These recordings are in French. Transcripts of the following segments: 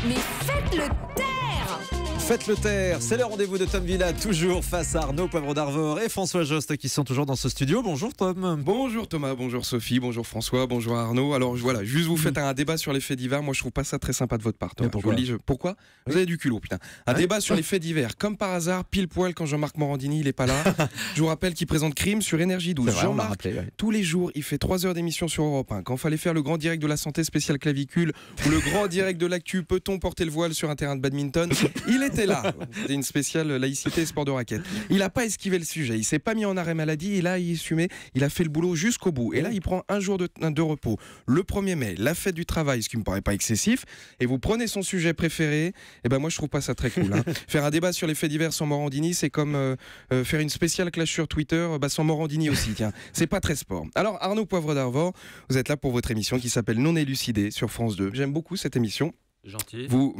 Mais faites-le taire! Faites le taire, c'est le rendez-vous de Tom Villa, toujours face à Arnaud Poivre d'Arvor et François Jost qui sont toujours dans ce studio. Bonjour Tom. Bonjour Thomas, bonjour Sophie, bonjour François, bonjour Arnaud. Alors voilà, juste vous faites un débat sur les faits divers. Moi je trouve pas ça très sympa de votre part. Thomas. Pourquoi ? Pourquoi ? Vous avez du culot, putain. Un débat sur les faits divers. Comme par hasard, pile poil quand Jean-Marc Morandini il est pas là. Je vous rappelle qu'il présente Crime sur Énergie 12. Vrai, Jean-Marc, tous les jours, il fait 3 heures d'émission sur Europe 1. Quand fallait faire le grand direct de la santé spéciale clavicule ou le grand direct de l'actu, peut-on porter le voile sur un terrain de badminton ? Il était là. C'était une spéciale laïcité et sport de raquette. Il a pas esquivé le sujet. Il s'est pas mis en arrêt maladie et là il assumait. Il a fait le boulot jusqu'au bout. Et là il prend un jour de repos. Le 1er mai, la fête du travail, ce qui me paraît pas excessif. Et vous prenez son sujet préféré. Et ben moi je trouve pas ça très cool. Hein. Faire un débat sur les faits divers sans Morandini, c'est comme faire une spéciale clash sur Twitter sans Morandini aussi. Tiens, c'est pas très sport. Alors Arnaud Poivre d'Arvor, vous êtes là pour votre émission qui s'appelle Non élucidé sur France 2. J'aime beaucoup cette émission. Gentil. Vous,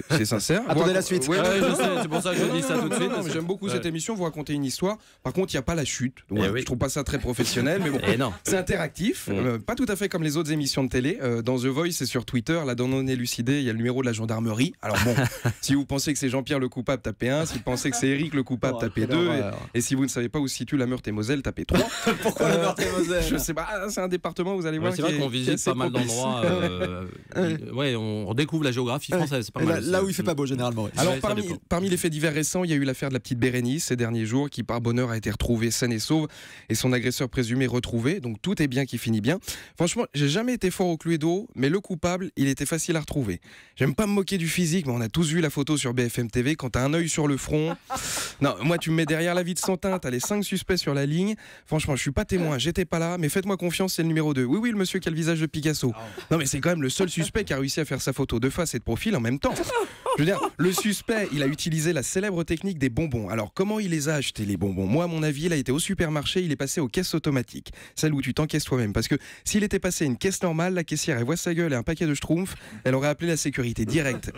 c'est sincère. Attendez la suite. Ouais, Je sais, c'est pour ça que je dis ça tout de suite. Non, mais j'aime beaucoup cette émission. Vous racontez une histoire. Par contre, il n'y a pas la chute. Donc, Oui. Je trouve pas ça très professionnel. Mais bon, non. c'est interactif. Pas tout à fait comme les autres émissions de télé. Dans The Voice, c'est sur Twitter. Là, dans Non élucidé, il y a le numéro de la gendarmerie. Alors bon, si vous pensez que c'est Jean-Pierre le coupable, tapez 1. Si vous pensez que c'est Eric le coupable, tapez 2. Et si vous ne savez pas où se situe la Meurthe-et-Moselle, tapez 3. Pourquoi la Meurthe-et-Moselle ? Je sais pas. C'est un département, vous allez voir. C'est vrai qu'on visite pas mal d'endroits. On découvre la géographie française. C'est pas mal. Là où il fait pas beau généralement. Ouais. Alors, Ouais, ça parmi les faits divers récents, il y a eu l'affaire de la petite Bérénice ces derniers jours, qui par bonheur a été retrouvée saine et sauve, et son agresseur présumé retrouvé. Donc tout est bien qui finit bien. Franchement, j'ai jamais été fort au Cluedo, mais le coupable, il était facile à retrouver. J'aime pas me moquer du physique, mais on a tous vu la photo sur BFM TV quand t'as un œil sur le front. Non, moi tu me mets derrière la vie de Santin, t'as les 5 suspects sur la ligne. Franchement, je suis pas témoin, j'étais pas là, mais faites-moi confiance, c'est le numéro 2. Oui, le monsieur qui a le visage de Picasso. Non, mais c'est quand même le seul suspect qui a réussi à faire sa photo de face et de profil en même temps. Je veux dire, le suspect, il a utilisé la célèbre technique des bonbons. Alors, comment il les a achetés, les bonbons ? Moi, à mon avis, il a été au supermarché, il est passé aux caisses automatiques. Celle où tu t'encaisses toi-même. Parce que s'il était passé à une caisse normale, la caissière, elle voit sa gueule et un paquet de schtroumpfs, elle aurait appelé la sécurité directe.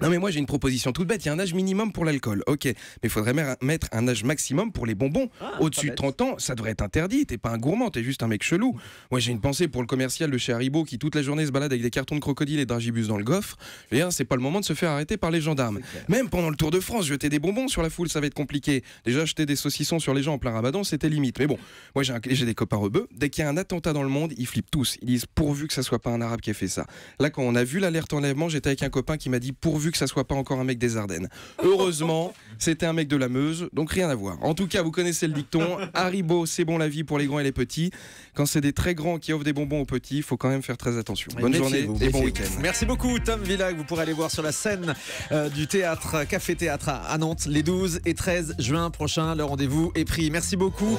Non, mais moi, j'ai une proposition toute bête. Il y a un âge minimum pour l'alcool. Ok, mais il faudrait mettre un âge maximum pour les bonbons. Au-dessus de 30 ans, ça devrait être interdit. T'es pas un gourmand, t'es juste un mec chelou. Moi, j'ai une pensée pour le commercial de chez Haribo qui toute la journée se balade avec des cartons de crocodile et dragibus dans le gaufre. Je veux dire, c'est pas le moment de se faire arrêter par les gendarmes. Même pendant le Tour de France, jeter des bonbons sur la foule, ça va être compliqué. Déjà, jeter des saucissons sur les gens en plein ramadan, c'était limite. Mais bon, moi j'ai des copains rebeux. Dès qu'il y a un attentat dans le monde, ils flippent tous. Ils disent pourvu que ça soit pas un arabe qui a fait ça. Là, quand on a vu l'alerte enlèvement, j'étais avec un copain qui m'a dit pourvu que ça soit pas encore un mec des Ardennes. Heureusement, c'était un mec de la Meuse, donc rien à voir. En tout cas, vous connaissez le dicton Haribo, c'est bon la vie pour les grands et les petits. Quand c'est des très grands qui offrent des bonbons aux petits, il faut quand même faire très attention. Bonne journée et bon week-end. Merci beaucoup Tom Villa, que vous pourrez aller voir sur la scène du théâtre Café Théâtre à Nantes les 12 et 13 juin prochains. Le rendez-vous est pris. Merci beaucoup.